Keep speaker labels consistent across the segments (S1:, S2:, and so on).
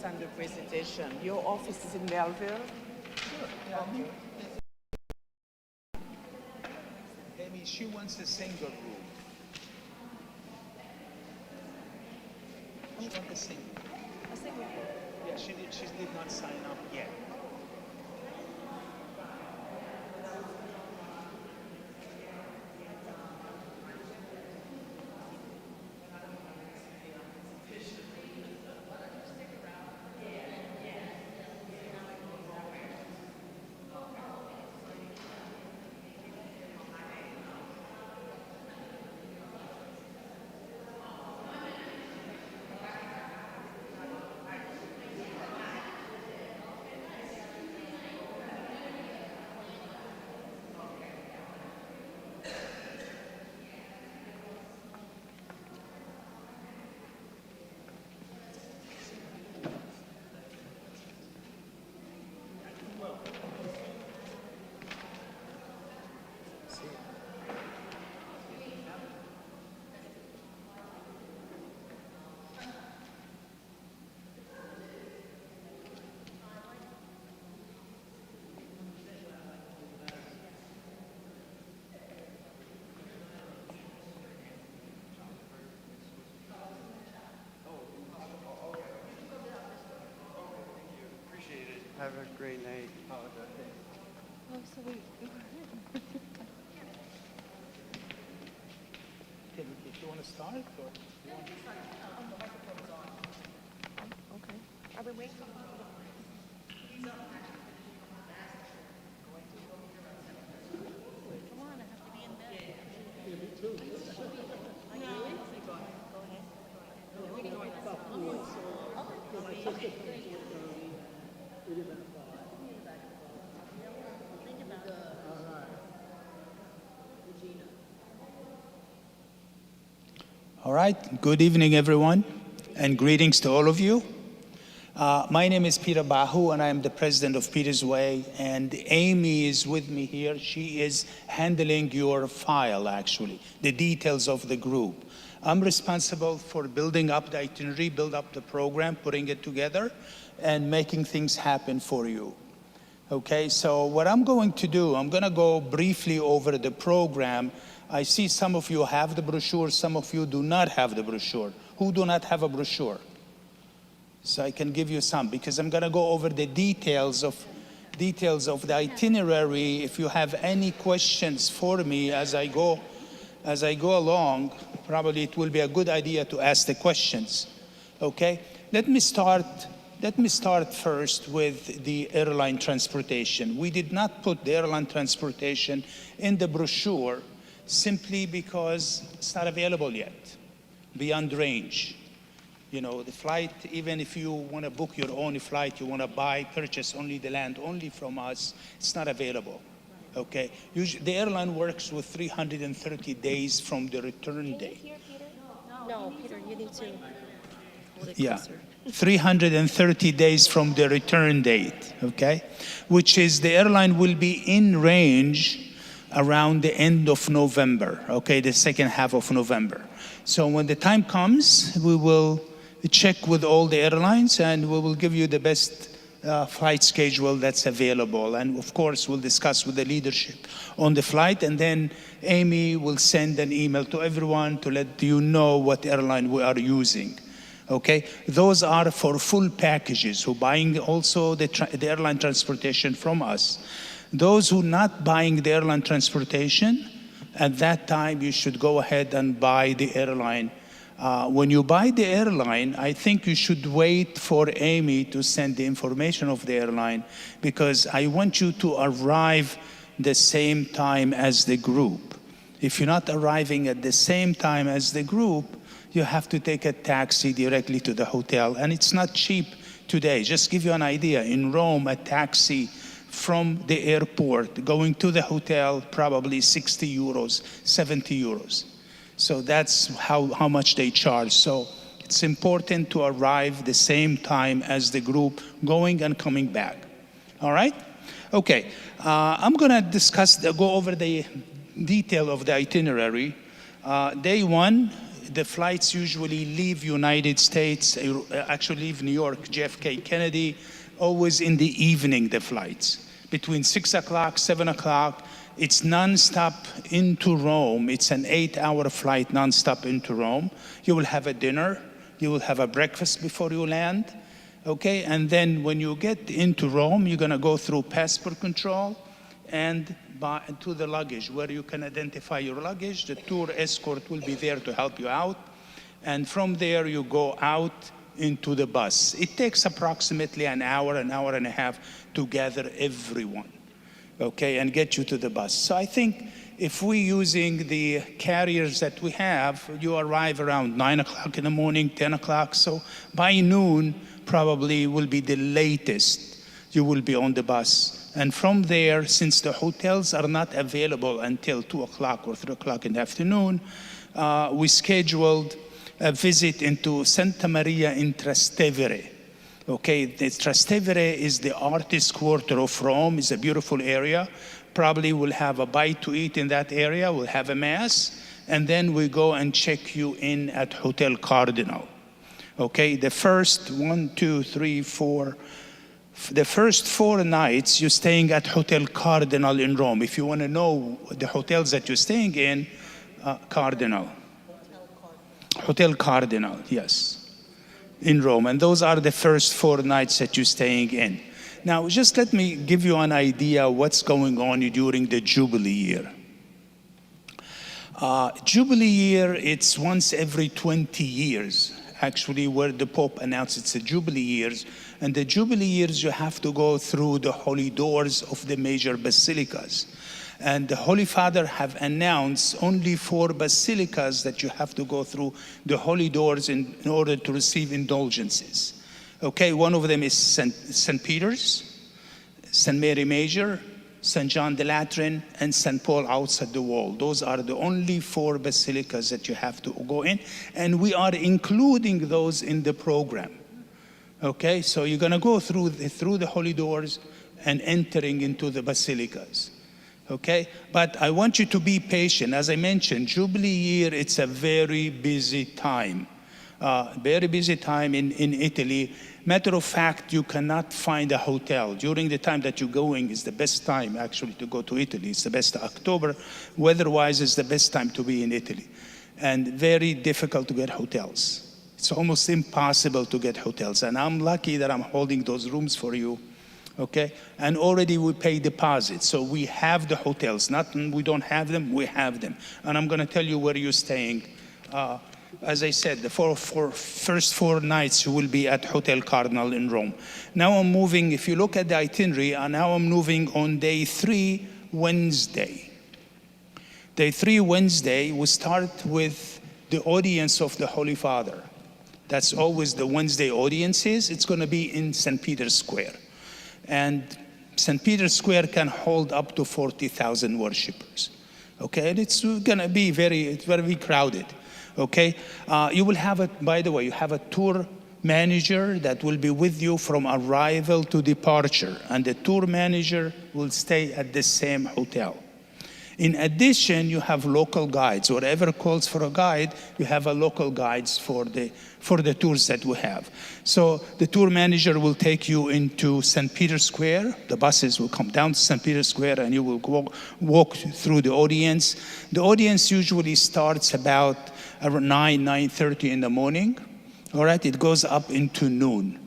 S1: And the presentation. Your office is in Belleville?
S2: Sure. Yeah, Amy, she wants a single room. She wants a single.
S1: A single room.
S2: Yeah, she did not sign up yet.
S3: Have a great night.
S4: Oh, so we
S2: Do you want to start? Or?
S4: okay. Are we waiting? Come on, I have to be in bed. Yeah, me too.
S2: All right. Good evening, everyone, and greetings to all of you. My name is Peter Bahu, and I am the president of Peter's Way. And Amy is with me here. She is handling your file, actually, the details of the group. I'm responsible for building up the itinerary, build up the program, putting it together, and making things happen for you. Okay, so what I'm going to do, I'm going to go briefly over the program. I see some of you have the brochure, some of you do not have the brochure. Who do not have a brochure? So I can give you some, because I'm going to go over the details of the itinerary. If you have any questions for me as I go along, probably it will be a good idea to ask the questions. Okay? Let me start first with the airline transportation. We did not put the airline transportation in the brochure simply because it's not available yet, beyond range. You know, the flight, even if you want to book your own flight, you want to purchase only the land only from us, it's not available. Okay? Usually, the airline works with 330 days from the return date.
S4: No, Peter, you need to hold it
S2: Yeah.
S4: closer.
S2: 330 days from the return date, okay? Which is the airline will be in range around the end of November, okay? The second half of November. So when the time comes, we will check with all the airlines and we will give you the best flight schedule that's available. And of course, we'll discuss with the leadership on the flight, and then Amy will send an email to everyone to let you know what airline we are using. Okay, those are for full packages who buying also the airline transportation from us. Those who not buying the airline transportation, at that time you should go ahead and buy the airline When you buy the airline, I think you should wait for Amy to send the information of the airline, because I want you to arrive the same time as the group. If you're not arriving at the same time as the group, you have to take a taxi directly to the hotel. And it's not cheap today. Just give you an idea. In Rome, a taxi from the airport going to the hotel, probably 60 euros, 70 euros. So that's how much they charge. So it's important to arrive the same time as the group going and coming back. All right? Okay. I'm going to go over the detail of the itinerary. Day one, the flights usually leave United States, actually leave New York, JFK, Kennedy, always in the evening, the flights. Between 6 o'clock, 7 o'clock, it's nonstop into Rome. It's an 8-hour flight nonstop into Rome. You will have a dinner. You will have a breakfast before you land. Okay, and then when you get into Rome, you're going to go through passport control and to the luggage, where you can identify your luggage. The tour escort will be there to help you out. And from there, you go out into the bus. It takes approximately an hour and a half to gather everyone, okay, and get you to the bus. So I think if we're using the carriers that we have, you arrive around 9 o'clock in the morning, 10 o'clock. So by noon, probably will be the latest you will be on the bus. And from there, since the hotels are not available until 2 o'clock or 3 o'clock in the afternoon, we scheduled a visit into Santa Maria in Trastevere. Okay, the Trastevere is the artist quarter of Rome. It's a beautiful area. Probably we'll have a bite to eat in that area. We'll have a mass. And then we go and check you in at Hotel Cardinal. Okay, the first 4 nights you're staying at Hotel Cardinal in Rome. If you want to know the hotels that you're staying in, Cardinal. Hotel Cardinal, yes, in Rome. And those are the first 4 nights that you're staying in. Now, just let me give you an idea what's going on during the Jubilee year. Jubilee year, it's once every 20 years, actually, where the Pope announced it's a Jubilee years. And the Jubilee years, you have to go through the holy doors of the major basilicas. And the Holy Father have announced only 4 basilicas that you have to go through the holy doors in order to receive indulgences. Okay, one of them is St. Peter's, St. Mary Major, St. John the Lateran, and St. Paul outside the wall. Those are the only 4 basilicas that you have to go in. And we are including those in the program. Okay, so you're going to go through the holy doors and entering into the basilicas. Okay, but I want you to be patient. As I mentioned, Jubilee year, it's a very busy time. Very busy time in Italy. Matter of fact, you cannot find a hotel. During the time that you're going is the best time actually to go to Italy. It's the best October. Weather-wise, is the best time to be in Italy. And very difficult to get hotels. It's almost impossible to get hotels. And I'm lucky that I'm holding those rooms for you. Okay, and already we pay deposits, so we have the hotels. Not we don't have them, we have them. And I'm going to tell you where you're staying. As I said, the first 4 nights you will be at Hotel Cardinal in Rome. Now I'm moving. If you look at the itinerary, now I'm moving on day 3, Wednesday. Day 3, Wednesday, we start with the audience of the Holy Father. That's always the Wednesday audiences. It's going to be in St. Peter's Square. And St. Peter's Square can hold up to 40,000 worshipers. Okay, and it's going to be very crowded. Okay, you will have by the way, you have a tour manager that will be with you from arrival to departure, and the tour manager will stay at the same hotel. In addition, you have local guides. Whatever calls for a guide, you have a local guides for the tours that we have. So the tour manager will take you into St. Peter's Square. The buses will come down to St. Peter's Square, and you will walk through the audience. The audience usually starts about around 9:30 in the morning. All right, it goes up into noon.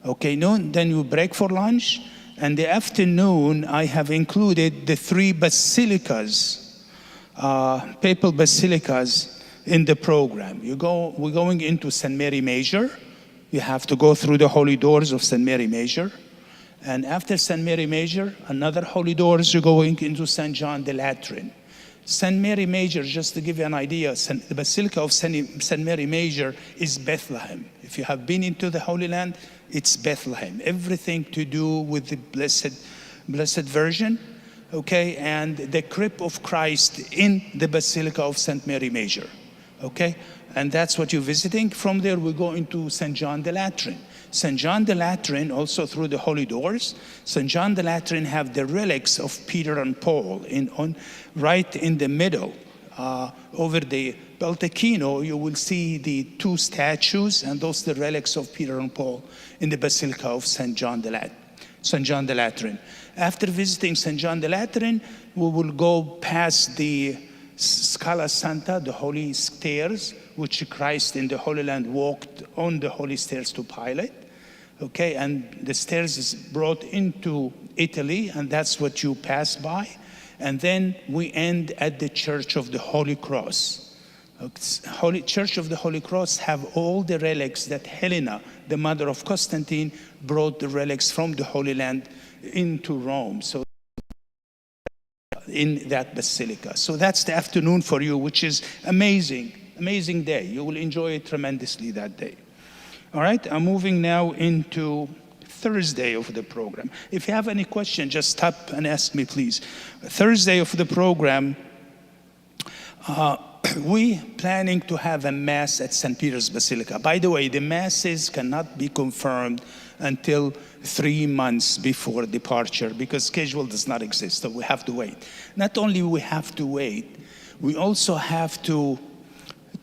S2: Okay, noon, then you break for lunch. And the afternoon, I have included the 3 basilicas, papal basilicas in the program. We're going into St. Mary Major. You have to go through the holy doors of St. Mary Major. And after St. Mary Major, another holy doors, you're going into St. John the Lateran. St. Mary Major, just to give you an idea, the Basilica of St. Mary Major is Bethlehem. If you have been into the Holy Land, it's Bethlehem. Everything to do with the Blessed Virgin, okay, and the crib of Christ in the Basilica of St. Mary Major, okay? And that's what you're visiting. From there, we go into St. John the Lateran. St. John the Lateran, also through the holy doors, St. John the Lateran have the relics of Peter and Paul right in the middle. Over the Baldacchino, you will see the two statues, and those are the relics of Peter and Paul in the Basilica of St. John the Lateran. After visiting St. John the Lateran, we will go past the Scala Santa, the holy stairs, which Christ in the Holy Land walked on the holy stairs to Pilate. Okay, and the stairs is brought into Italy, and that's what you pass by. And then we end at the Church of the Holy Cross. Holy Church of the Holy Cross have all the relics that Helena, the mother of Constantine, brought the relics from the Holy Land into Rome. So in that basilica. So that's the afternoon for you, which is amazing day. You will enjoy it tremendously that day. All right, I'm moving now into Thursday of the program. If you have any question, just stop and ask me, please. Thursday of the program, we planning to have a mass at St. Peter's Basilica. By the way, the masses cannot be confirmed until 3 months before departure because schedule does not exist, so we have to wait. Not only we have to wait, we also have to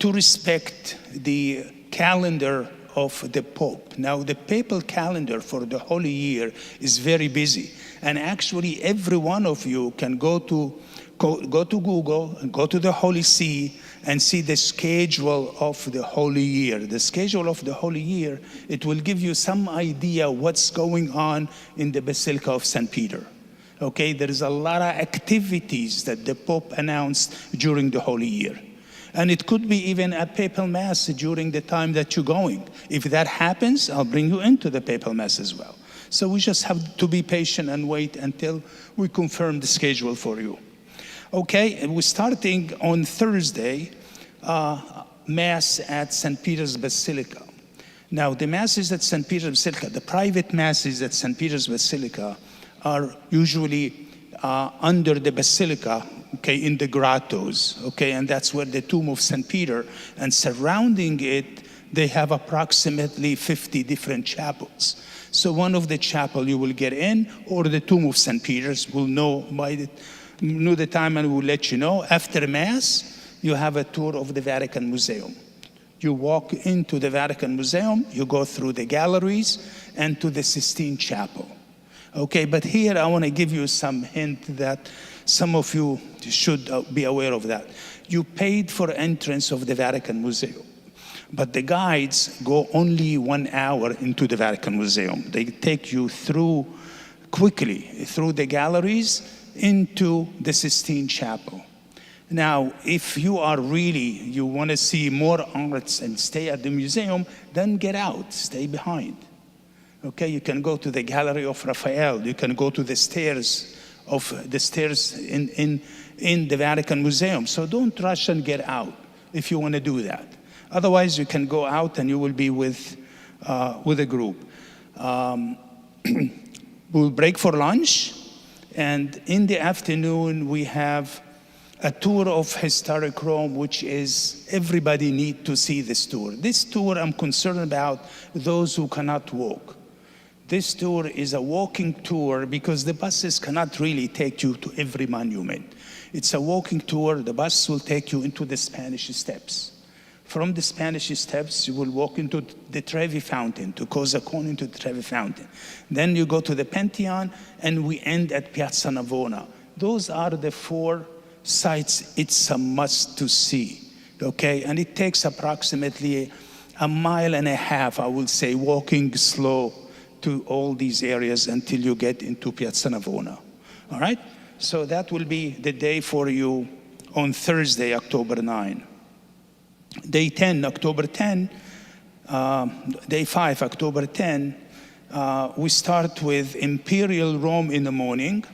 S2: respect the calendar of the Pope. Now, the papal calendar for the Holy Year is very busy. And actually, every one of you can go to Google and go to the Holy See and see the schedule of the Holy Year. The schedule of the Holy Year, it will give you some idea what's going on in the Basilica of St. Peter. Okay, there is a lot of activities that the Pope announced during the Holy Year. And it could be even a papal mass during the time that you're going. If that happens, I'll bring you into the papal mass as well. So we just have to be patient and wait until we confirm the schedule for you. Okay, and we're starting on Thursday, Mass at St. Peter's Basilica. Now, the masses at St. Peter's Basilica, the private masses at St. Peter's Basilica are usually under the basilica, okay, in the grottos, okay, and that's where the tomb of St. Peter, and surrounding it, they have approximately 50 different chapels. So one of the chapel you will get in, or the tomb of St. Peter's, will know the time and we'll let you know. After Mass, you have a tour of the Vatican Museum. You walk into the Vatican Museum, you go through the galleries and to the Sistine Chapel. Okay, but here I want to give you some hint that some of you should be aware of that. You paid for entrance of the Vatican Museum, but the guides go only 1 hour into the Vatican Museum. They take you through quickly through the galleries into the Sistine Chapel. Now, if you want to see more arts and stay at the museum, then get out, stay behind. Okay, you can go to the Gallery of Raphael. You can go to the stairs in the Vatican Museum. So don't rush and get out if you want to do that. Otherwise, you can go out and you will be with a group. We'll break for lunch, and in the afternoon we have a tour of historic Rome, which is everybody need to see this tour. This tour I'm concerned about those who cannot walk. This tour is a walking tour because the buses cannot really take you to every monument. It's a walking tour. The bus will take you into the Spanish Steps. From the Spanish Steps, you will walk into the Trevi Fountain, to Cosa Con into the Trevi Fountain. Then you go to the Pantheon, and we end at Piazza Navona. Those are the 4 sites it's a must to see, okay? And it takes approximately 1.5 miles, I will say, walking slow to all these areas until you get into Piazza Navona, all right? So that will be the day for you on Thursday, October 9. Day 10, October 10, day 5, October 10, we start with Imperial Rome in the morning.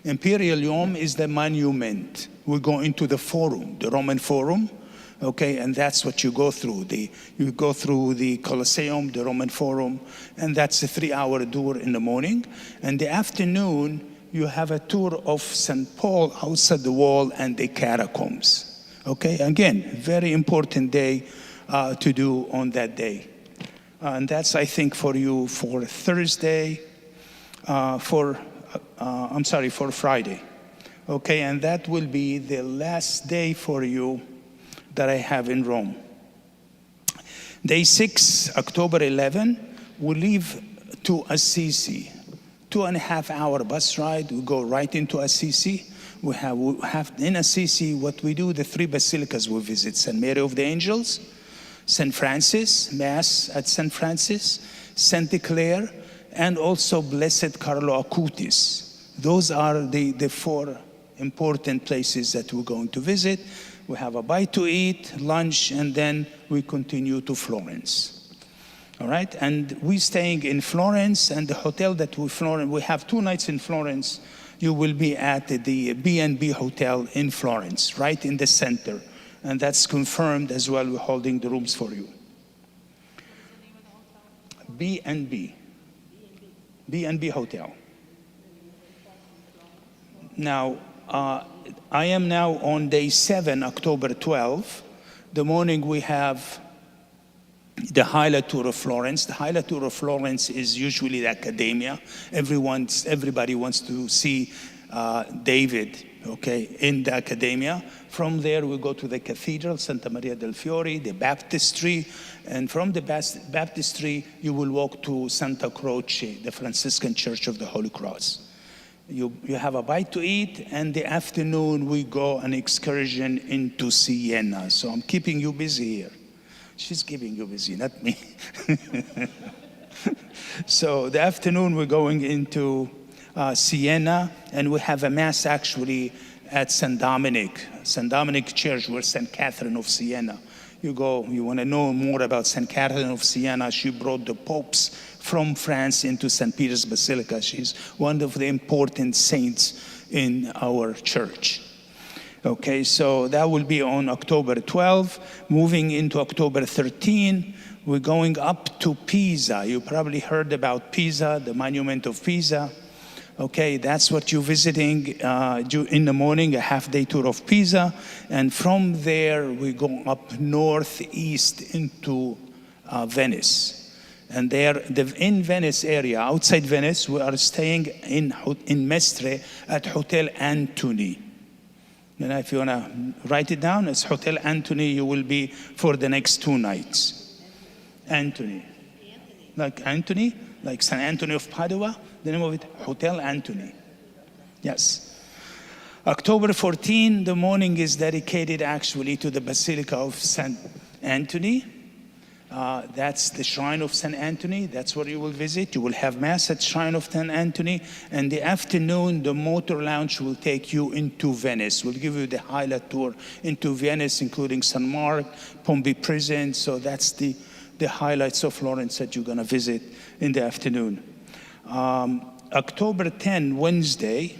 S2: Imperial Rome is the monument. We go into the Forum, the Roman Forum, okay, and that's what you go through. You go through the Colosseum, the Roman Forum, and that's a 3-hour tour in the morning. And the afternoon, you have a tour of St. Paul outside the wall and the catacombs. Okay, again, very important day to do on that day. And that's, I think, for you for Thursday, for Friday. Okay, and that will be the last day for you that I have in Rome. Day 6, October 11, we leave to Assisi. 2.5-hour bus ride. We go right into Assisi. We have in Assisi what we do, the 3 basilicas we visit: St. Mary of the Angels, St. Francis, Mass at St. Francis, St. Clare, and also Blessed Carlo Acutis. Those are the 4 important places that we're going to visit. We have a bite to eat, lunch, and then we continue to Florence. All right, and we're staying in Florence, and the hotel that we have 2 nights in Florence. You will be at the B&B Hotel in Florence, right in the center. And that's confirmed as well. We're holding the rooms for you. B&B. B&B Hotel. Now, I am now on day 7, October 12. The morning we have the highlight tour of Florence. The highlight tour of Florence is usually the Accademia. Everybody wants to see David, okay, in the Accademia. From there, we go to the cathedral, Santa Maria del Fiore, the baptistry, and from the baptistry, you will walk to Santa Croce, the Franciscan Church of the Holy Cross. You have a bite to eat, and the afternoon, we go an excursion into Siena. So I'm keeping you busy here. She's keeping you busy, not me. So the afternoon, we're going into Siena, and we have a mass actually at St. Dominic Church, where St. Catherine of Siena. You want to know more about St. Catherine of Siena. She brought the popes from France into St. Peter's Basilica. She's one of the important saints in our church. Okay, so that will be on October 12. Moving into October 13, we're going up to Pisa. You probably heard about Pisa, the monument of Pisa. Okay, that's what you're visiting in the morning, a half-day tour of Pisa. And from there, we go up northeast into Venice. And there, in Venice area, outside Venice, we are staying in Mestre at Hotel Antony. And if you want to write it down, it's Hotel Antony. You will be for the next 2 nights. Antony. Like Antony, like San Antonio of Padua. The name of it, Hotel Antony. Yes. October 14, the morning is dedicated actually to the Basilica of St. Anthony. That's the Shrine of St. Anthony. That's where you will visit. You will have Mass at Shrine of St. Anthony. And the afternoon, the motor lounge will take you into Venice. We'll give you the highlight tour into Venice, including St. Mark, Pompey Prison. So that's the highlights of Florence that you're going to visit in the afternoon. October 10, Wednesday,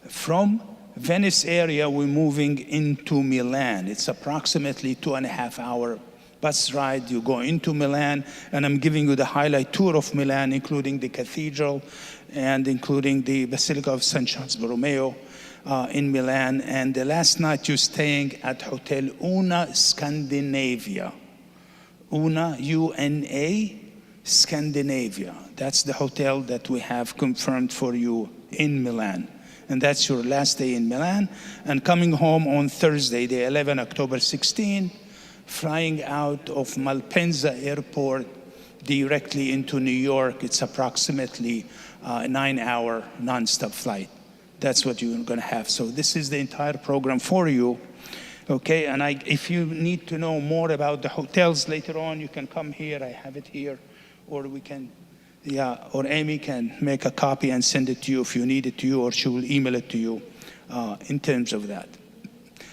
S2: from Venice area, we're moving into Milan. It's approximately 2.5-hour bus ride. You go into Milan, and I'm giving you the highlight tour of Milan, including the cathedral and including the Basilica of San Charles Borromeo in Milan. And the last night, you're staying at Hotel Una Scandinavia. Una, U-N-A, Scandinavia. That's the hotel that we have confirmed for you in Milan. And that's your last day in Milan. And coming home on Thursday, the 11th, October 16, flying out of Malpensa Airport directly into New York. It's approximately a 9-hour nonstop flight. That's what you're going to have. So this is the entire program for you. Okay, and if you need to know more about the hotels later on, you can come here. I have it here. Or we can, or Amy can make a copy and send it to you if you need it to you, or she will email it to you in terms of that.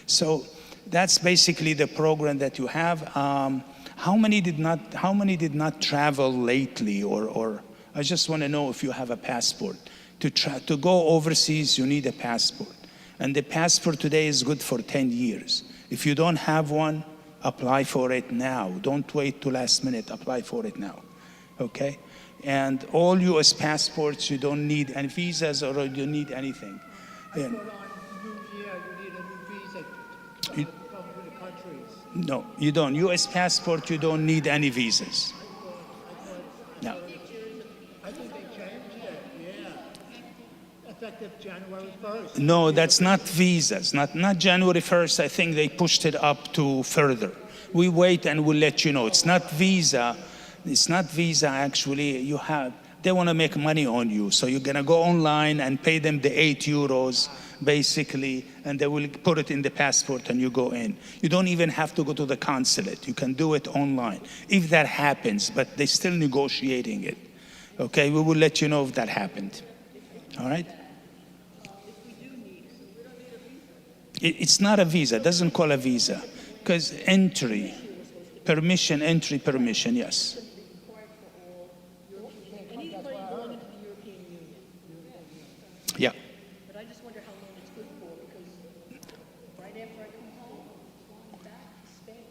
S2: So That's basically the program that you have. How many did not travel lately, or I just want to know if you have a passport. To go overseas, you need a passport. And the passport today is good for 10 years. If you don't have one, apply for it now. Don't wait to last minute, apply for it now, okay? And all US passports, you don't need any visas or you don't need anything. And no, you don't. US passport, you don't need any visas. No.
S5: I think they changed it, yeah. Effective January 1st.
S2: No, that's not visas. Not January 1st. I think they pushed it up to further. We wait and we'll let you know. It's not visa. It's not visa, actually. They want to make money on you. So you're going to go online and pay them the €8, basically, and they will put it in the passport and you go in. You don't even have to go to the consulate. You can do it online. If that happens, but they're still negotiating it. Okay, we will let you know if that happened. All right? It's not a visa. It doesn't call a visa. Because entry, permission, yes. Yeah.
S4: But I just wonder how long it's good for, because right after I come home, I'm flying back to Spain.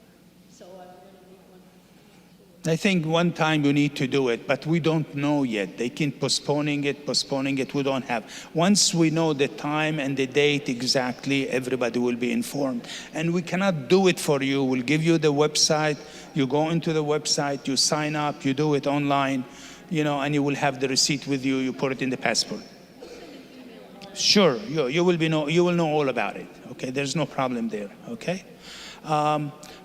S4: So I'm going to need one.
S2: I think one time you need to do it, but we don't know yet. They keep postponing it. We don't have. Once we know the time and the date exactly, everybody will be informed. And we cannot do it for you. We'll give you the website. You go into the website, you sign up, you do it online, and you will have the receipt with you. You put it in the passport. Sure, you will know all about it. Okay, there's no problem there. Okay.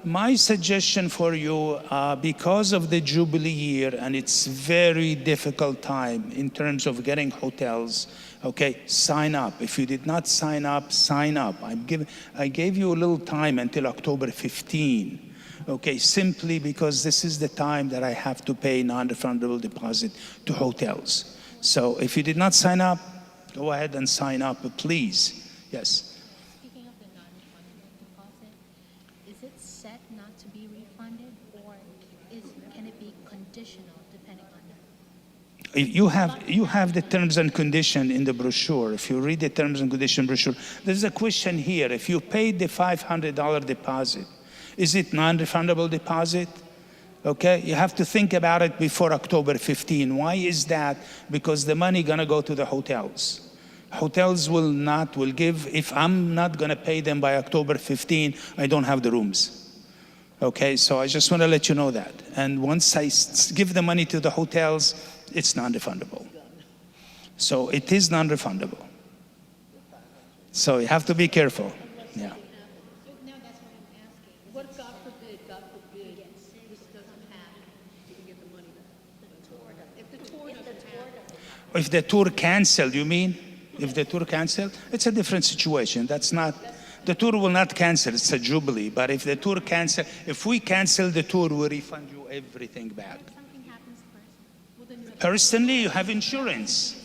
S2: My suggestion for you, because of the Jubilee year, and it's very difficult time in terms of getting hotels, okay, sign up. If you did not sign up, sign up. I gave you a little time until October 15, okay, simply because this is the time that I have to pay non-refundable deposit to hotels. So if you did not sign up, go ahead and sign up, please. Yes.
S6: Speaking of the non-refundable deposit, is it set not to be refunded, or can it be conditional depending on that?
S2: You have the terms and condition in the brochure. If you read the terms and condition brochure, there's a question here. If you paid the $500 deposit, is it non-refundable deposit? Okay, you have to think about it before October 15. Why is that? Because the money gonna go to the hotels. Hotels will give, if I'm not gonna pay them by October 15, I don't have the rooms. Okay, so I just wanna let you know that. And once I give the money to the hotels, it's non-refundable. So it is non-refundable. So you have to be careful, yeah.
S4: What if, God forbid, this doesn't happen? You can get the money back. If the tour doesn't happen.
S2: If the tour canceled, you mean? If the tour canceled, it's a different situation. That's not, the tour will not cancel, it's a Jubilee. But if the tour cancel, if we cancel the tour, we refund you everything back.
S6: If something happens personally,
S2: Personally, you have insurance.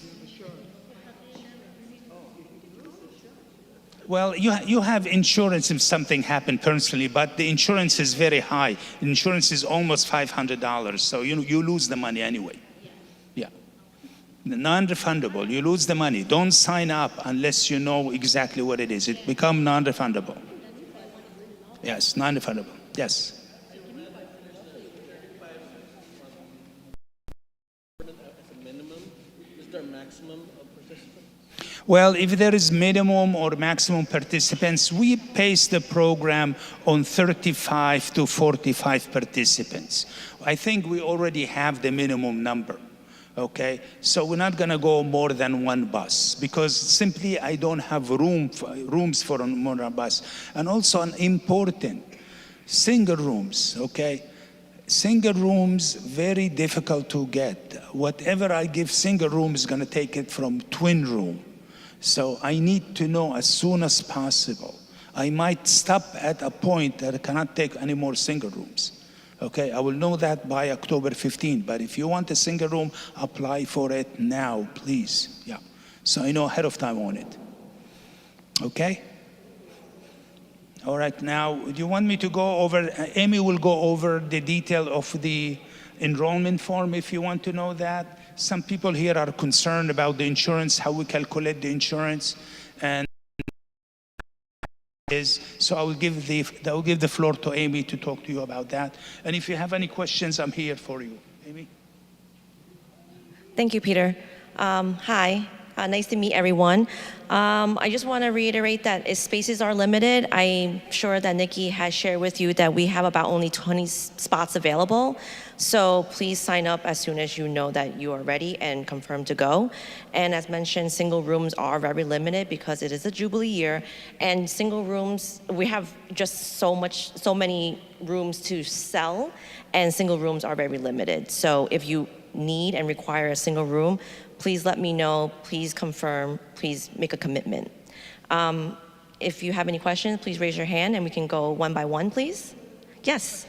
S2: Well, you have insurance if something happened personally, but the insurance is very high. Insurance is almost $500, so you lose the money anyway. Yeah. Non-refundable, you lose the money. Don't sign up unless you know exactly what it is. It becomes non-refundable. Yes, non-refundable, yes. Well, if there is minimum or maximum participants, we base the program on 35 to 45 participants. I think we already have the minimum number, okay? So we're not gonna go more than one bus because simply I don't have rooms for more than a bus. And also an important, single rooms, okay? Single rooms, very difficult to get. Whatever I give single room is gonna take it from twin room. So I need to know as soon as possible. I might stop at a point that I cannot take any more single rooms. Okay, I will know that by October 15. But if you want a single room, apply for it now, please. Yeah, so I know ahead of time on it. Okay? All right, now, do you want me to go over, Amy will go over the detail of the enrollment form if you want to know that. Some people here are concerned about the insurance, how we calculate the insurance, and so I will give the floor to Amy to talk to you about that. And if you have any questions, I'm here for you. Amy?
S7: Thank you, Peter. Hi, nice to meet everyone. I just want to reiterate that if spaces are limited, I'm sure that Nikki has shared with you that we have about only 20 spots available. So please sign up as soon as you know that you are ready and confirmed to go. And as mentioned, single rooms are very limited because it is a Jubilee year. And single rooms, we have just so many rooms to sell, and single rooms are very limited. So if you need and require a single room, please let me know, please confirm, please make a commitment. If you have any questions, please raise your hand and we can go one by one, please. Yes.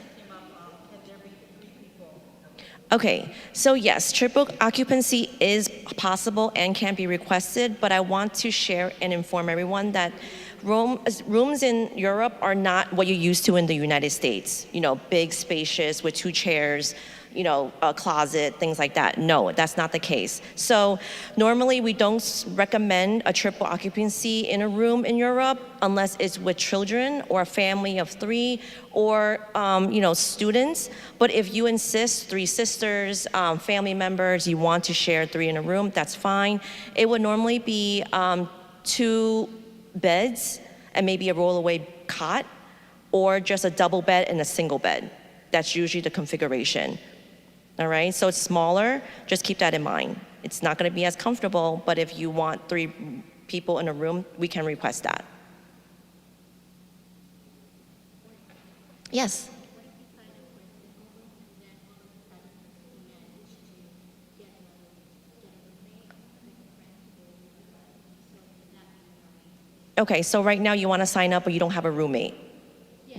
S7: Okay, so yes, triple occupancy is possible and can be requested, but I want to share and inform everyone that rooms in Europe are not what you're used to in the United States. You know, big, spacious with 2 chairs, you know, a closet, things like that. No, that's not the case. So normally we don't recommend a triple occupancy in a room in Europe unless it's with children or a family of 3 or, you know, students. But if you insist, 3 sisters, family members, you want to share 3 in a room, that's fine. It would normally be 2 beds and maybe a rollaway cot, or just a double bed and a single bed. That's usually the configuration. All right, so it's smaller, just keep that in mind. It's not gonna be as comfortable, but if you want 3 people in a room, we can request that. Yes? Okay, so right now you wanna sign up, but you don't have a roommate,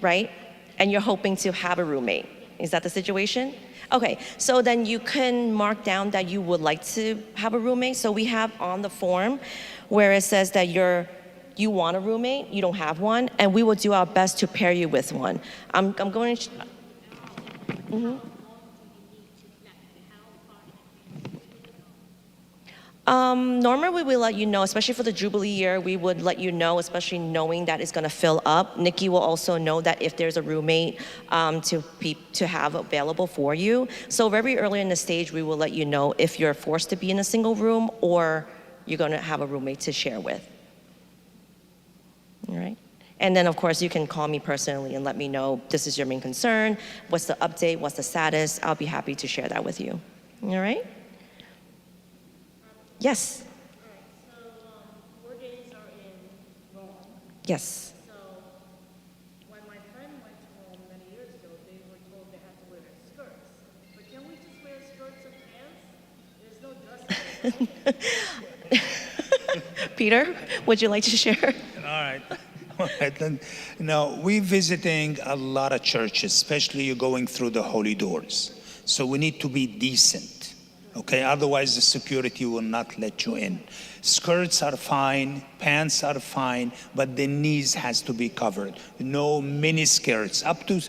S7: right? And you're hoping to have a roommate. Is that the situation? Okay, so then you can mark down that you would like to have a roommate. So we have on the form where it says that you want a roommate, you don't have one, and we will do our best to pair you with one. I'm going to... Normally we will let you know, especially for the Jubilee year, we would let you know, especially knowing that it's gonna fill up. Nikki will also know that if there's a roommate to have available for you. So very early in the stage, we will let you know if you're forced to be in a single room or you're gonna have a roommate to share with. All right? And then of course you can call me personally and let me know this is your main concern, what's the update, what's the status. I'll be happy to share that with you. All right? Yes.
S4: All right, so 4 days are in Rome.
S7: Yes.
S4: So when my friend went to Rome many years ago, they were told they had to wear skirts. But can we just wear skirts and pants? There's no dress.
S7: Peter, would you like to share?
S2: All right. All right, then, we're visiting a lot of churches, especially you're going through the holy doors. So we need to be decent. Okay, otherwise the security will not let you in. Skirts are fine, pants are fine, but the knees has to be covered. No mini skirts, up to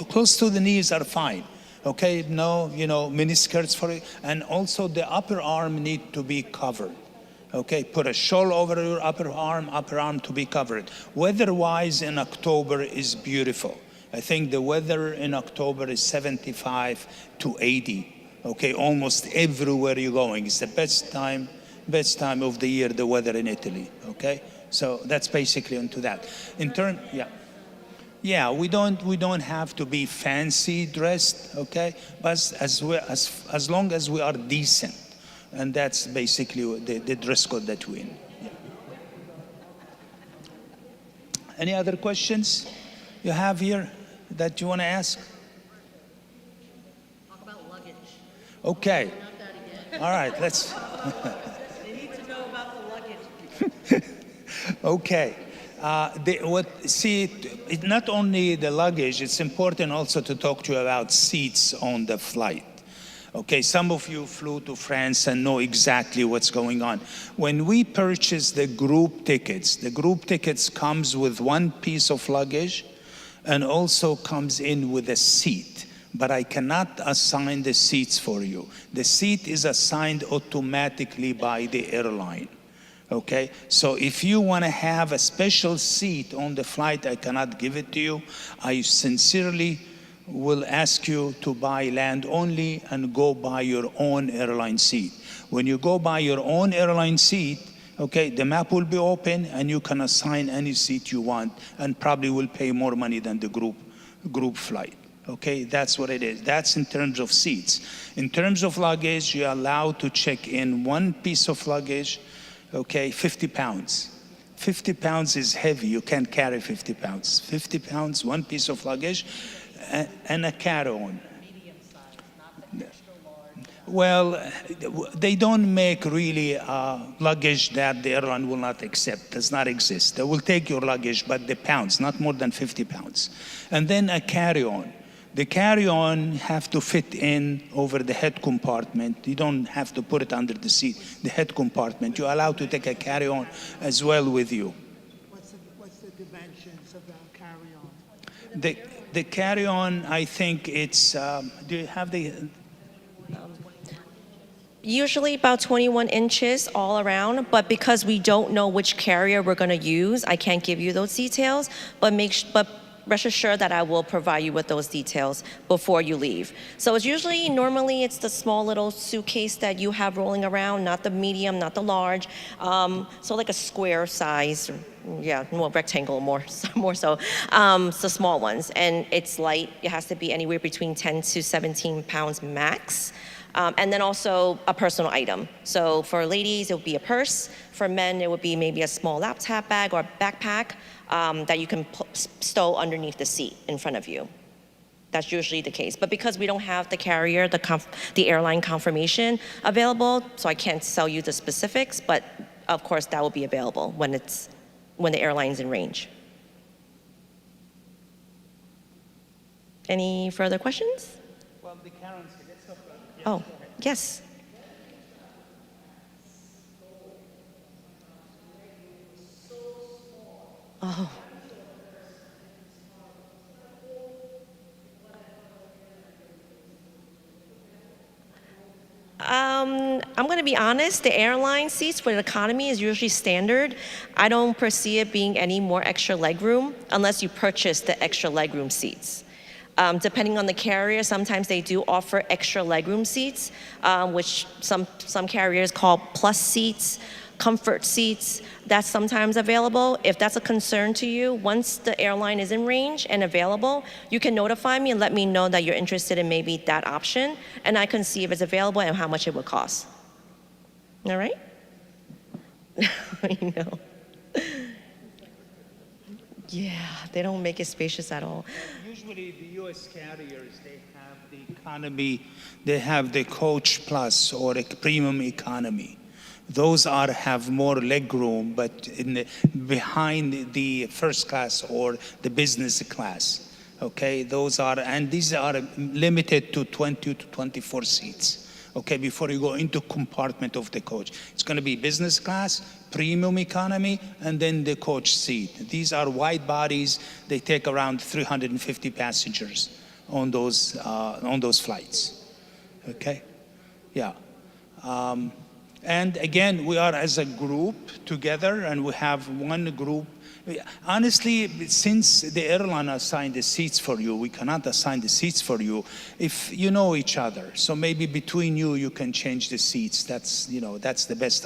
S2: close to the knees are fine. Okay, no, mini skirts for it, and also the upper arm need to be covered. Okay, put a shawl over your upper arm to be covered. Weather-wise in October is beautiful. I think the weather in October is 75 to 80. Okay, almost everywhere you're going. It's the best time of the year, the weather in Italy. Okay, so that's basically into that. We don't have to be fancy dressed. Okay, but as long as we are decent, and that's basically the dress code that we're in. Yeah. Any other questions you have here that you want to ask? Okay. All right, let's.
S1: They need to know about the luggage.
S2: Okay. Not only the luggage, it's important also to talk to you about seats on the flight. Okay, some of you flew to France and know exactly what's going on. When we purchase the group tickets comes with one piece of luggage and also comes in with a seat. But I cannot assign the seats for you. The seat is assigned automatically by the airline. Okay, so if you want to have a special seat on the flight, I cannot give it to you. I sincerely will ask you to buy land only and go buy your own airline seat. When you go buy your own airline seat, okay, the map will be open and you can assign any seat you want and probably will pay more money than the group flight. Okay, that's what it is. That's in terms of seats. In terms of luggage, you're allowed to check in one piece of luggage, okay, 50 pounds. 50 pounds is heavy. You can't carry 50 pounds. 50 pounds, one piece of luggage, and a carry-on. Well, they don't make really luggage that the airline will not accept. Does not exist. They will take your luggage, but the pounds, not more than 50 pounds. And then a carry-on. The carry-on have to fit in over the head compartment. You don't have to put it under the seat. The head compartment. You're allowed to take a carry-on as well with you.
S5: What's the dimensions of our carry-on?
S2: The carry-on, I think it's, do you have the?
S7: Usually about 21 inches all around, but because we don't know which carrier we're going to use, I can't give you those details, but rest assured that I will provide you with those details before you leave. So it's usually, normally it's the small little suitcase that you have rolling around, not the medium, not the large. So like a square size, yeah, more rectangle, more so. The small ones, and it's light. It has to be anywhere between 10 to 17 pounds max. And then also a personal item. So for ladies, it would be a purse. For men, it would be maybe a small laptop bag or backpack that you can stow underneath the seat in front of you. That's usually the case. But because we don't have the carrier, the airline confirmation available, so I can't tell you the specifics, but of course that will be available when the airline's in range. Any further questions?
S2: Well, the currency, let's talk about it.
S7: Oh, yes. Oh. I'm going to be honest, the airline seats for the economy is usually standard. I don't perceive it being any more extra legroom unless you purchase the extra legroom seats. Depending on the carrier, sometimes they do offer extra legroom seats, which some carriers call plus seats, comfort seats. That's sometimes available. If that's a concern to you, once the airline is in range and available, you can notify me and let me know that you're interested in maybe that option, and I can see if it's available and how much it would cost. All right? I know. Yeah, they don't make it spacious at all.
S2: Usually the U.S. carriers, they have the economy, they have the coach plus or a premium economy. Those have more leg room, but behind the first class or the business class. Okay, and these are limited to 20 to 24 seats. Okay, before you go into compartment of the coach. It's going to be business class, premium economy, and then the coach seat. These are wide bodies. They take around 350 passengers on those flights. Okay, yeah. And again, we are as a group together, and we have one group. Honestly, since the airline assigned the seats for you, we cannot assign the seats for you if you know each other. So maybe between you can change the seats. That's the best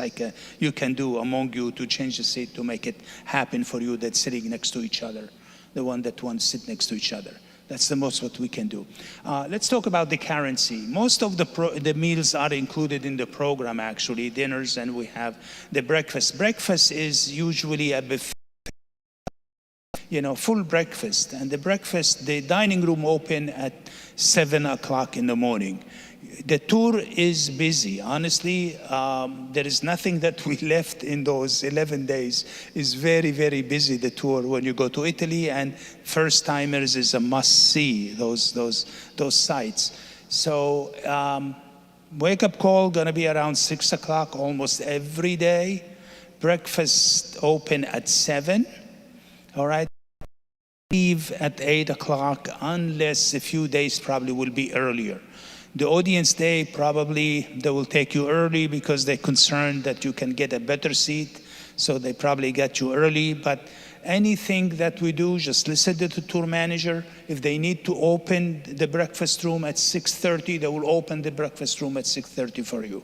S2: you can do among you to change the seat to make it happen for you that's sitting next to each other, the one that wants to sit next to each other. That's the most what we can do. Let's talk about the currency. Most of the meals are included in the program, actually, dinners, and we have the breakfast. Breakfast is usually a buffet, full breakfast. And the dining room open at 7 o'clock in the morning. The tour is busy. Honestly, there is nothing that we left in those 11 days. It's very, very busy, the tour. When you go to Italy, and first-timers is a must-see, those sites. So Wake-up call gonna be around 6 o'clock almost every day. Breakfast open at 7, all right? Leave at 8 o'clock unless a few days probably will be earlier. The audience day, probably they will take you early because they're concerned that you can get a better seat. So they probably get you early, but anything that we do, just listen to the tour manager. If they need to open the breakfast room at 6:30, they will open the breakfast room at 6:30 for you.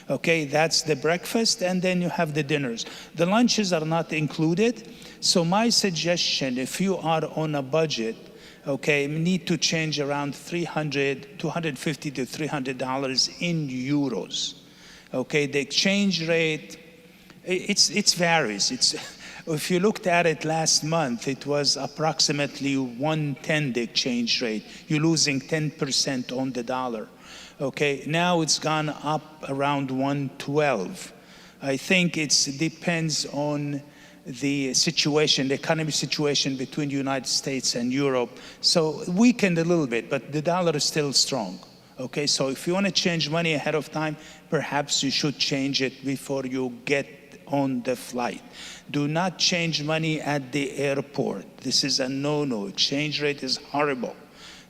S2: Okay, that's the breakfast, and then you have the dinners. The lunches are not included. So my suggestion, if you are on a budget, okay, you need to change around $250 to $300 in euros. Okay, the exchange rate, it varies. If you looked at it last month, it was approximately 110 the exchange rate. You're losing 10% on the dollar. Okay, now it's gone up around 112. I think it depends on the situation, the economic situation between the United States and Europe. So weakened a little bit, but the dollar is still strong. Okay, so if you want to change money ahead of time, perhaps you should change it before you get on the flight. Do not change money at the airport. This is a no-no. Exchange rate is horrible.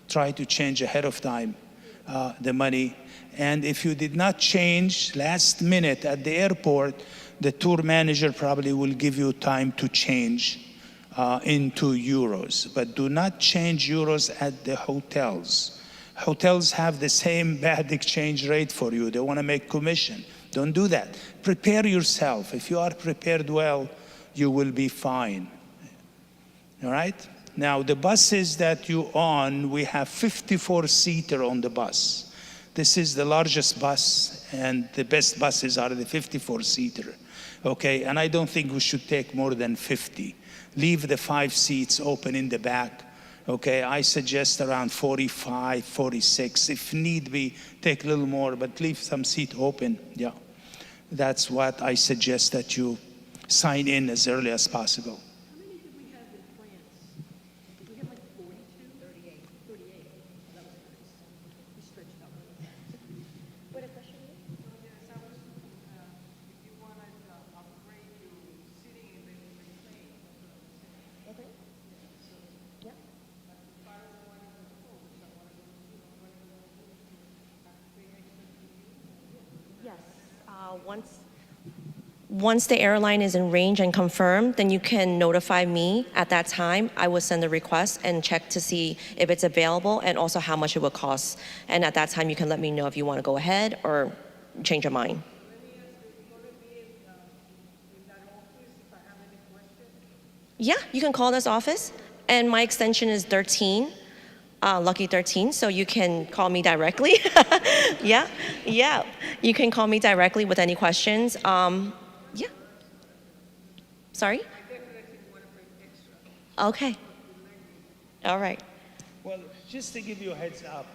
S2: Try to change ahead of time the money. And if you did not change last minute at the airport, the tour manager probably will give you time to change into euros. But do not change euros at the hotels. Hotels have the same bad exchange rate for you. They want to make commission. Don't do that. Prepare yourself. If you are prepared well, you will be fine. All right? Now, the buses that you on, we have 54-seater on the bus. This is the largest bus, and the best buses are the 54-seater. Okay, and I don't think we should take more than 50. Leave the 5 seats open in the back. Okay, I suggest around 45, 46. If need be, take a little more, but leave some seat open. Yeah, that's what I suggest, that you sign in as early as possible.
S4: How many did we have in France? Did we have like 42? 38. 38. That was nice. We stretched out. What a question?
S3: Yes, I was, if you wanted to upgrade you sitting in the plane.
S4: Okay. Yeah.
S3: If I was one of the folks, I wanted to, pay extra to you.
S7: Yes. Once the airline is in range and confirmed, then you can notify me at that time. I will send a request and check to see if it's available and also how much it will cost. And at that time, you can let me know if you want to go ahead or change your mind.
S3: Let me ask you, you're going to be in that office if I have any questions?
S7: Yeah, you can call this office. And my extension is 13, lucky 13, so you can call me directly. Yeah, you can call me directly with any questions. Yeah. Sorry? Okay. All right.
S2: Well, just to give you a heads up,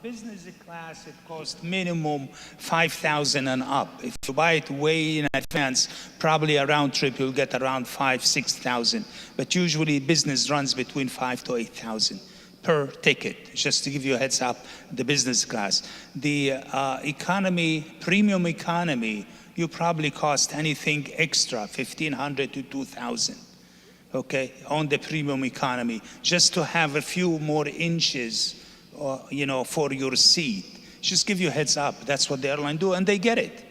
S2: business class, it costs minimum $5,000 and up. If you buy it way in advance, probably a round trip, you'll get around $5,000, $6,000. But usually business runs between $5,000 to $8,000 per ticket, just to give you a heads up, the business class. The economy, premium economy, you probably cost anything extra, $1,500 to $2,000, okay, on the premium economy, just to have a few more inches, for your seat. Just give you a heads up. That's what the airline do, and they get it.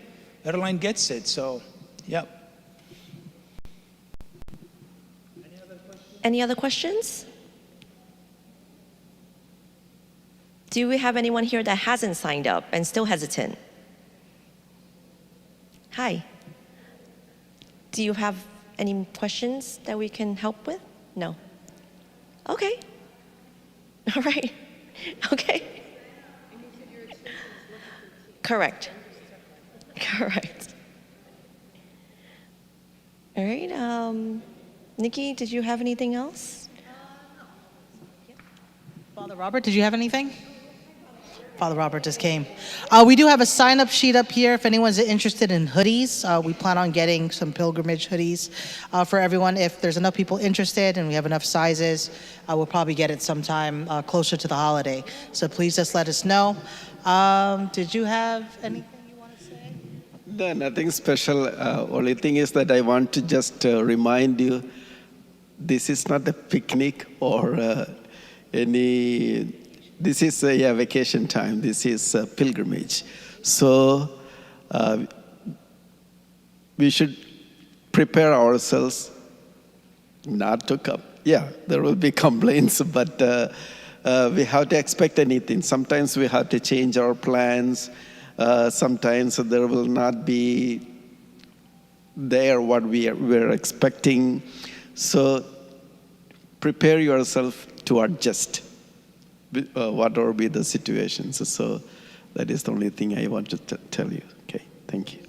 S2: Airline gets it, so, yeah.
S7: Any other questions? Do we have anyone here that hasn't signed up and still hesitant? Hi. Do you have any questions that we can help with? No. Okay. All right. Okay. Correct. Correct. All right. Nikki, did you have anything else?
S8: Father Robert, did you have anything? Father Robert just came. We do have a sign-up sheet up here if anyone's interested in hoodies. We plan on getting some pilgrimage hoodies for everyone. If there's enough people interested and we have enough sizes, we'll probably get it sometime closer to the holiday. So please just let us know. Did you have anything you want to say?
S9: No, nothing special. Only thing is that I want to just remind you, this is not a picnic or this is a vacation time. This is a pilgrimage. So we should prepare ourselves not to come. Yeah, there will be complaints, but we have to expect anything. Sometimes we have to change our plans. Sometimes there will not be there what we're expecting. So prepare yourself to adjust whatever be the situations. So that is the only thing I want to tell you. Okay, thank you.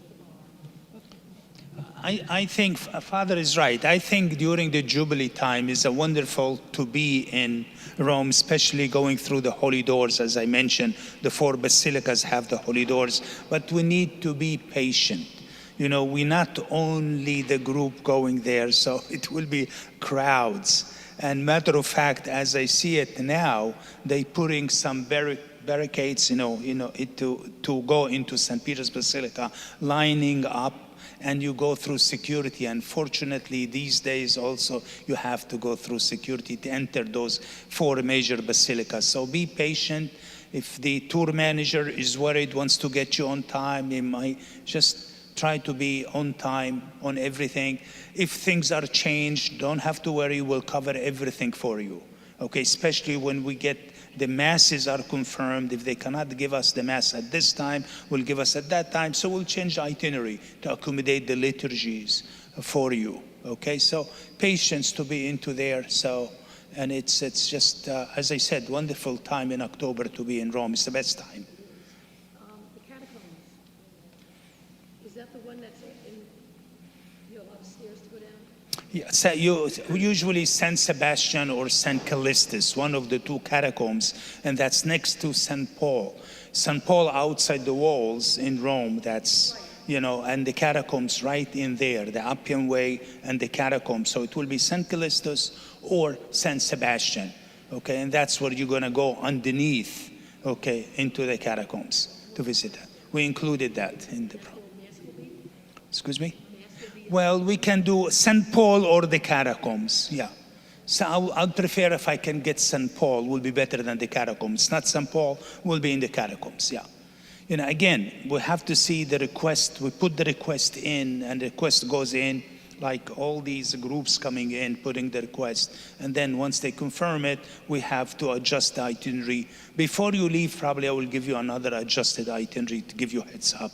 S2: I think Father is right. I think during the Jubilee time is wonderful to be in Rome, especially going through the holy doors. As I mentioned, the 4 basilicas have the holy doors, but we need to be patient. You know, we're not only the group going there, so it will be crowds. And matter of fact, as I see it now, they putting some barricades, to go into St. Peter's Basilica, lining up, and you go through security. Unfortunately, these days also, you have to go through security to enter those 4 major basilicas. So be patient. If the tour manager is worried, wants to get you on time, he might just try to be on time on everything. If things are changed, don't have to worry, we'll cover everything for you. Okay, especially when we get the masses are confirmed. If they cannot give us the mass at this time, will give us at that time. So we'll change the itinerary to accommodate the liturgies for you. Okay, so patience to be into there. So, and it's just, as I said, wonderful time in October to be in Rome. It's the best time.
S4: The catacombs, is that the one that's in, you have a lot of stairs to go down?
S2: Yeah, so usually San Sebastian or San Callistus, one of the 2 catacombs, and that's next to St. Paul. St. Paul outside the walls in Rome, that's, and the catacombs right in there, the Appian Way and the catacombs. So it will be St. Callistus or San Sebastian, okay? And that's where you're gonna go underneath, okay, into the catacombs to visit that. We included that in the program. Excuse me? Well, we can do St. Paul or the catacombs, yeah. So I'll prefer if I can get St. Paul, will be better than the catacombs. Not St. Paul, will be in the catacombs, yeah. Again, we have to see the request. We put the request in, and the request goes in, like all these groups coming in, putting the request. And then once they confirm it, we have to adjust the itinerary. Before you leave, probably I will give you another adjusted itinerary to give you a heads up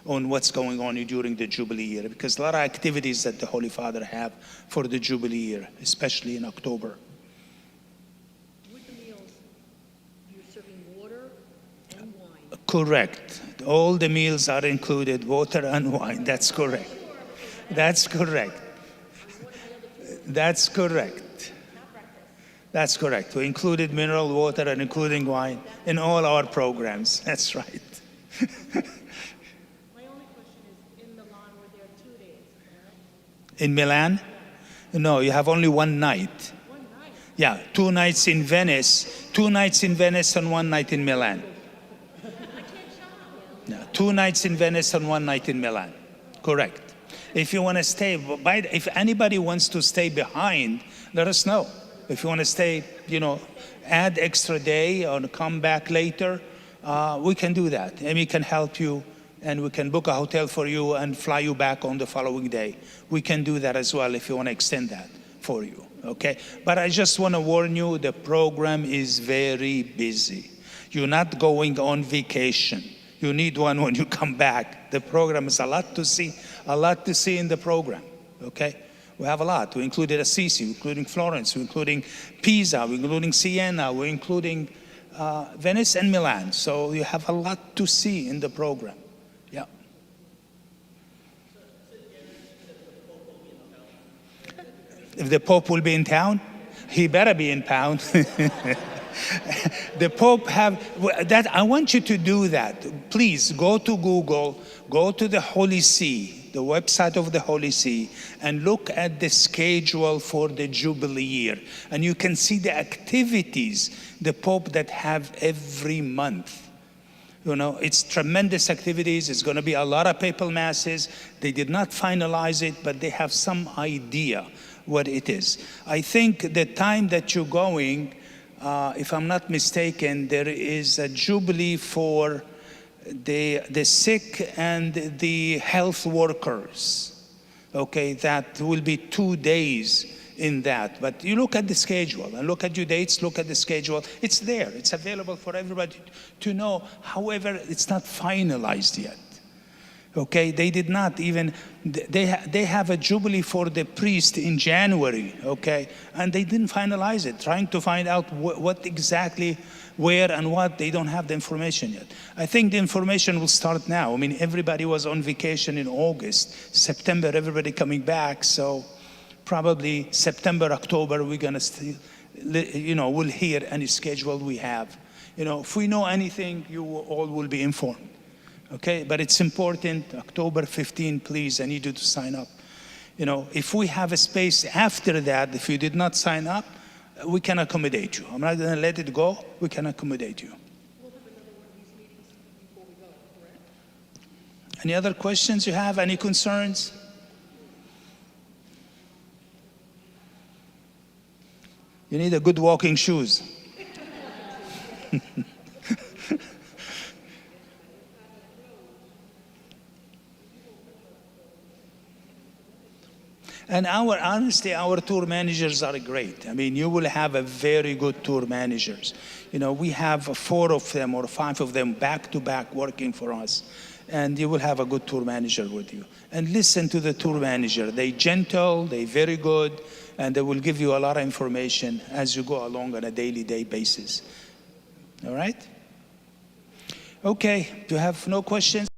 S2: on what's going on during the Jubilee year, because a lot of activities that the Holy Father have for the Jubilee year, especially in October.
S4: With the meals, you're serving water and wine.
S2: Correct. All the meals are included, water and wine. That's correct. That's correct. That's correct. That's correct. We included mineral water and including wine in all our programs. That's right. In Milan? No, you have only 1 night. Yeah, 2 nights in Venice. 2 nights in Venice and 1 night in Milan. No, 2 nights in Venice and 1 night in Milan. Correct. If you want to stay, if anybody wants to stay behind, let us know. If you want to stay, add extra day or come back later, we can do that. And we can help you. And we can book a hotel for you and fly you back on the following day. We can do that as well if you want to extend that for you, okay? But I just want to warn you, the program is very busy. You're not going on vacation. You need one when you come back. The program is a lot to see in the program, okay? We have a lot. We included Assisi, we're including Florence, we're including Pisa, we're including Siena, we're including Venice and Milan. So you have a lot to see in the program. Yeah. If the Pope will be in town, he better be in town. The Pope have that. I want you to do that. Please go to Google, go to the Holy See, the website of the Holy See, and look at the schedule for the Jubilee year. And you can see the activities the Pope that have every month. You know, it's tremendous activities. It's going to be a lot of papal masses. They did not finalize it, but they have some idea what it is. I think the time that you're going, if I'm not mistaken, there is a Jubilee for the sick and the health workers. Okay, that will be 2 days in that. But you look at the schedule and look at your dates, look at the schedule. It's there. It's available for everybody to know. However, it's not finalized yet. Okay, they did not even, they have a Jubilee for the priest in January, okay, and they didn't finalize it, trying to find out what exactly, where and what. They don't have the information yet. I think the information will start now. I mean, everybody was on vacation in August. September, everybody coming back, so probably September, October, we're gonna still, you know, we'll hear any schedule we have. You know, if we know anything, you all will be informed. Okay, but it's important, October 15, please, I need you to sign up. You know, if we have a space after that, if you did not sign up, we can accommodate you. I'm not gonna let it go, we can accommodate you.
S4: We'll have another one of these meetings before we go, correct?
S2: Any other questions you have, any concerns? You need a good walking shoes. And honestly, our tour managers are great. I mean, you will have a very good tour managers. You know, we have 4 of them or 5 of them back to back working for us. And you will have a good tour manager with you. And listen to the tour manager. They gentle, they very good, and they will give you a lot of information as you go along on a daily basis. All right? Okay, do you have no questions?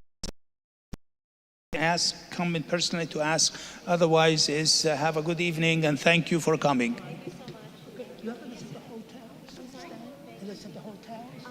S2: Ask, come in personally to ask. Otherwise, have a good evening and thank you for coming.
S4: Thank you so much.
S5: You have to list the hotels? I'm sorry? List the hotels?